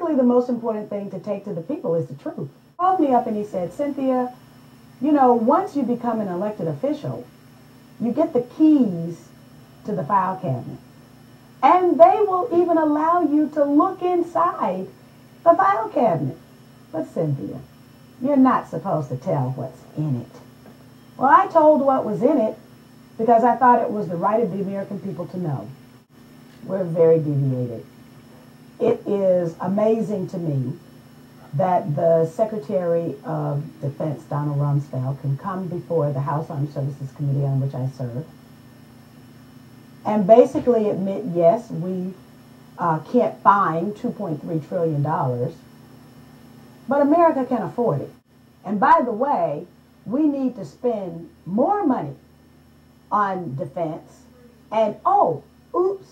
basically the most important thing to take to the people is the truth. He called me up and he said, Cynthia, you know, once you become an elected official, you get the keys to the file cabinet. And they will even allow you to look inside the file cabinet. But Cynthia, you're not supposed to tell what's in it. Well, I told what was in it because I thought it was the right of the American people to know. We're very deviated. It is amazing to me that the Secretary of Defense, Donald Rumsfeld, can come before the House Armed Services Committee on which I serve and basically admit, yes, we can't find $2.3 trillion, but America can afford it. And by the way, we need to spend more money on defense. And oh, oops,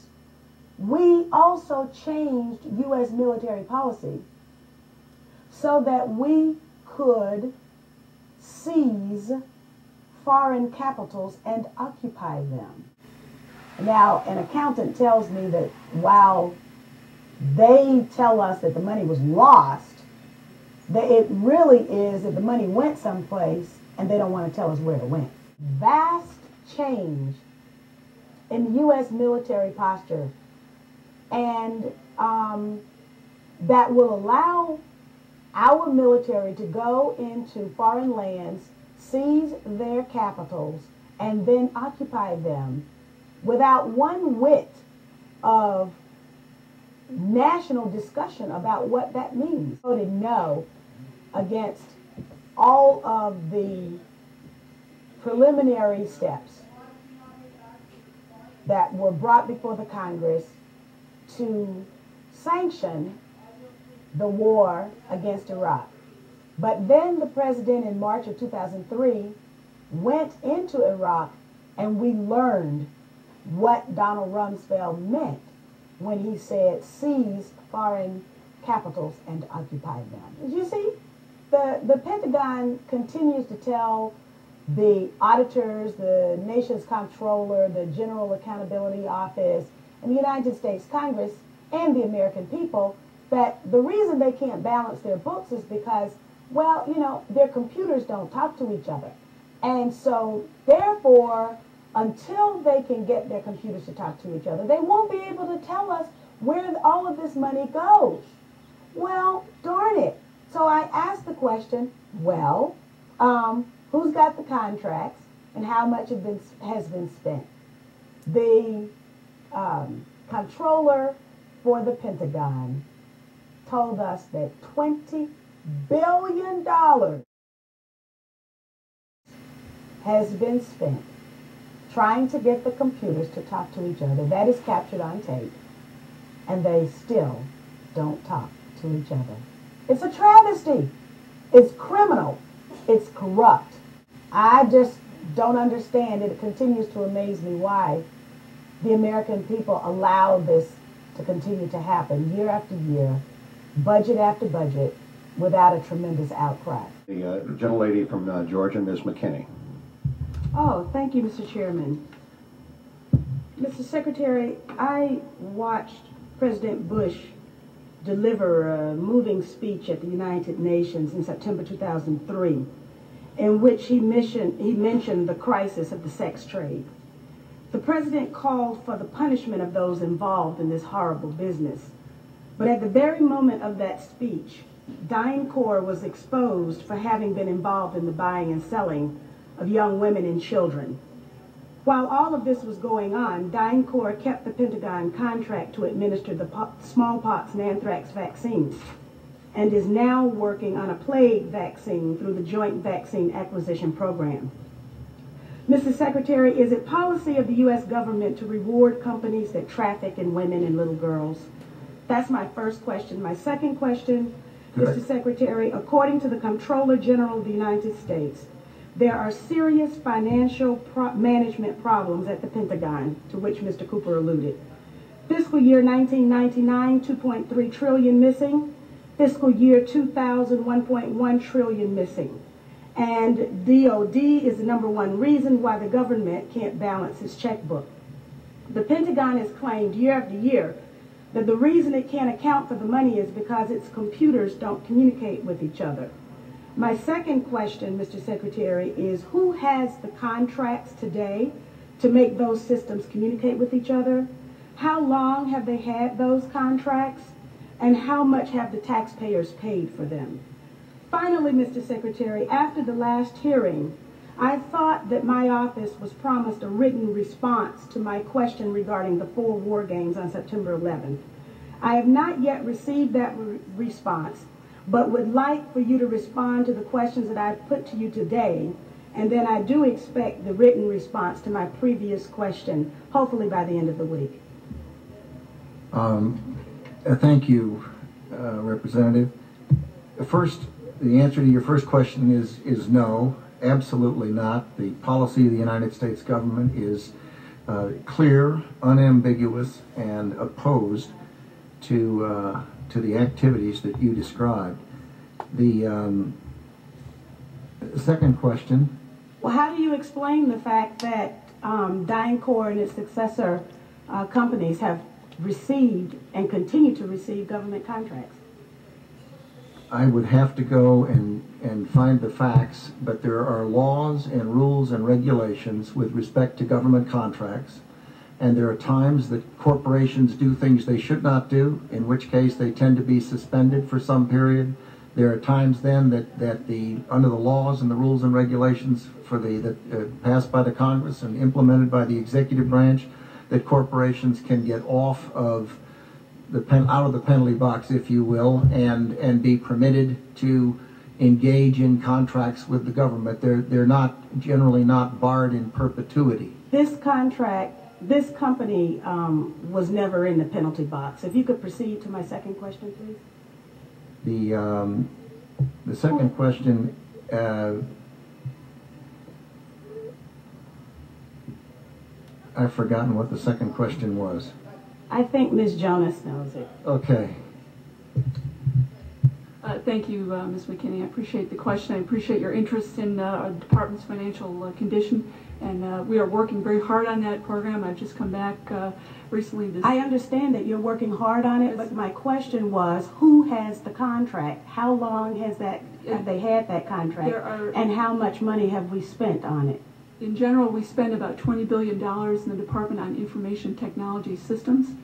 we also changed U.S. military policy so that we could seize foreign capitals and occupy them. Now, an accountant tells me that while they tell us that the money was lost, that it really is that the money went someplace and they don't want to tell us where it went. Vast change in the U.S. military posture, and that will allow our military to go into foreign lands, seize their capitals, and then occupy them without one whit of national discussion about what that means. Voted no against all of the preliminary steps that were brought before the Congress to sanction the war against Iraq. But then the president in March of 2003 went into Iraq, and we learned what Donald Rumsfeld meant when he said seize foreign capitals and occupy them. You see, the Pentagon continues to tell the auditors, the nation's comptroller, the General Accountability Office, and the United States Congress and the American people that the reason they can't balance their books is because, well, you know, their computers don't talk to each other. And so, therefore, until they can get their computers to talk to each other, they won't be able to tell us where all of this money goes. Well, darn it. So I asked the question, well, who's got the contracts and how much has been spent? The comptroller for the Pentagon told us that $20 billion has been spent trying to get the computers to talk to each other. That is captured on tape. And they still don't talk to each other. It's a travesty. It's criminal. It's corrupt. I just don't understand. It continues to amaze me why the American people allow this to continue to happen year after year, budget after budget, without a tremendous outcry. The gentlelady from Georgia, Ms. McKinney. Oh, thank you, Mr. Chairman. Mr. Secretary, I watched President Bush deliver a moving speech at the United Nations in September 2003, in which he mentioned the crisis of the sex trade. The president called for the punishment of those involved in this horrible business. But at the very moment of that speech, DynCorp was exposed for having been involved in the buying and selling of young women and children. While all of this was going on, DynCorp kept the Pentagon contract to administer the smallpox and anthrax vaccines and is now working on a plague vaccine through the Joint Vaccine Acquisition Program. Mr. Secretary, is it policy of the U.S. government to reward companies that traffic in women and little girls? That's my first question. My second question, Mr. Secretary, according to the Comptroller General of the United States, there are serious financial management problems at the Pentagon, to which Mr. Cooper alluded. Fiscal year 1999, $2.3 trillion missing. Fiscal year 2000, $1.1 trillion missing. And DOD is the #1 reason why the government can't balance its checkbook. The Pentagon has claimed year after year that the reason it can't account for the money is because its computers don't communicate with each other. My second question, Mr. Secretary, is who has the contracts today to make those systems communicate with each other? How long have they had those contracts? And how much have the taxpayers paid for them? Finally, Mr. Secretary, after the last hearing, I thought that my office was promised a written response to my question regarding the 4 war games on September 11th. I have not yet received that response, but would like for you to respond to the questions that I've put to you today, and then I do expect the written response to my previous question, hopefully by the end of the week. Thank you, Representative. The answer to your first question is no, absolutely not. The policy of the United States government is clear, unambiguous, and opposed to the activities that you described. The second question. Well, how do you explain the fact that DynCorp and its successor companies have received and continue to receive government contracts? I would have to go and find the facts, but there are laws and rules and regulations with respect to government contracts, and there are times that corporations do things they should not do, in which case they tend to be suspended for some period. There are times then that under the laws and the rules and regulations passed by the Congress and implemented by the executive branch, that corporations can get off of out of the penalty box, if you will, and be permitted to engage in contracts with the government. They're not generally not barred in perpetuity. This company was never in the penalty box. If you could proceed to my second question, please. The second question, I've forgotten what the second question was. I think Ms. Jonas knows it. Okay. Thank you, Ms. McKinney. I appreciate the question. I appreciate your interest in our department's financial condition, and we are working very hard on that program. I've just come back recently. I understand that you're working hard on it, but my question was, who has the contract? How long have they had that contract? And how much money have we spent on it? In general, we spend about $20 billion in the Department on Information Technology Systems.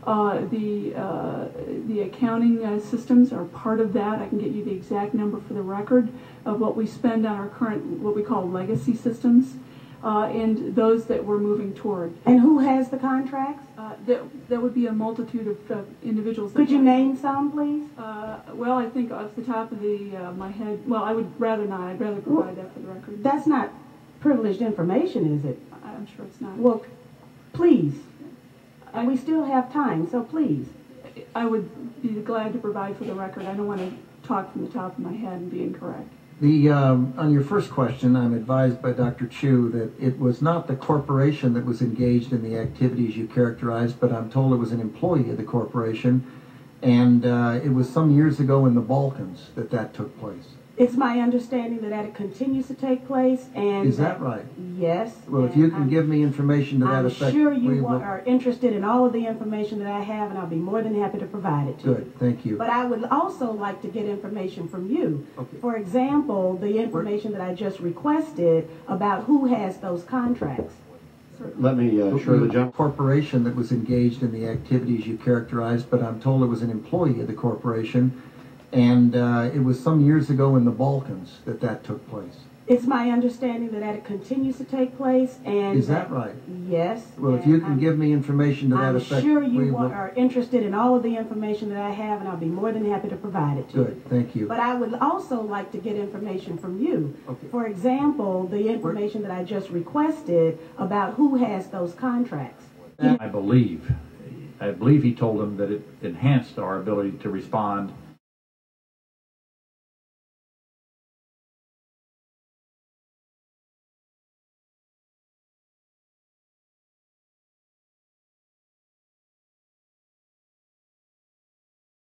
The accounting systems are part of that. I can get you the exact number for the record of what we spend on our current, what we call legacy systems, and those that we're moving toward. And who has the contracts? That would be a multitude of individuals. Could you name some, please? Well, I think off the top of my head, well, I would rather not. I'd rather provide that for the record. That's not privileged information, is it? I'm sure it's not. Well, please. And we still have time, so please. I would be glad to provide for the record. I don't want to talk from the top of my head and be incorrect. On your first question, I'm advised by Dr. Chu that it was not the corporation that was engaged in the activities you characterized, but I'm told it was an employee of the corporation, and it was some years ago in the Balkans that took place. It's my understanding that it continues to take place, and... Is that right? Yes. Well, if you can give me information to that effect... I'm sure you are interested in all of the information that I have, and I'll be more than happy to provide it to you. Good, thank you. But I would also like to get information from you. Okay. For example, the information that I just requested about who has those contracts. Let me assure the gentleman. Corporation that was engaged in the activities you characterized, but I'm told it was an employee of the corporation, and it was some years ago in the Balkans that took place. It's my understanding that it continues to take place, and... Is that right? Yes. Well, if you can give me information to that effect... I'm sure you are interested in all of the information that I have, and I'll be more than happy to provide it to you. Good, thank you. But I would also like to get information from you. Okay. For example, the information that I just requested about who has those contracts. I believe he told them that it enhanced our ability to respond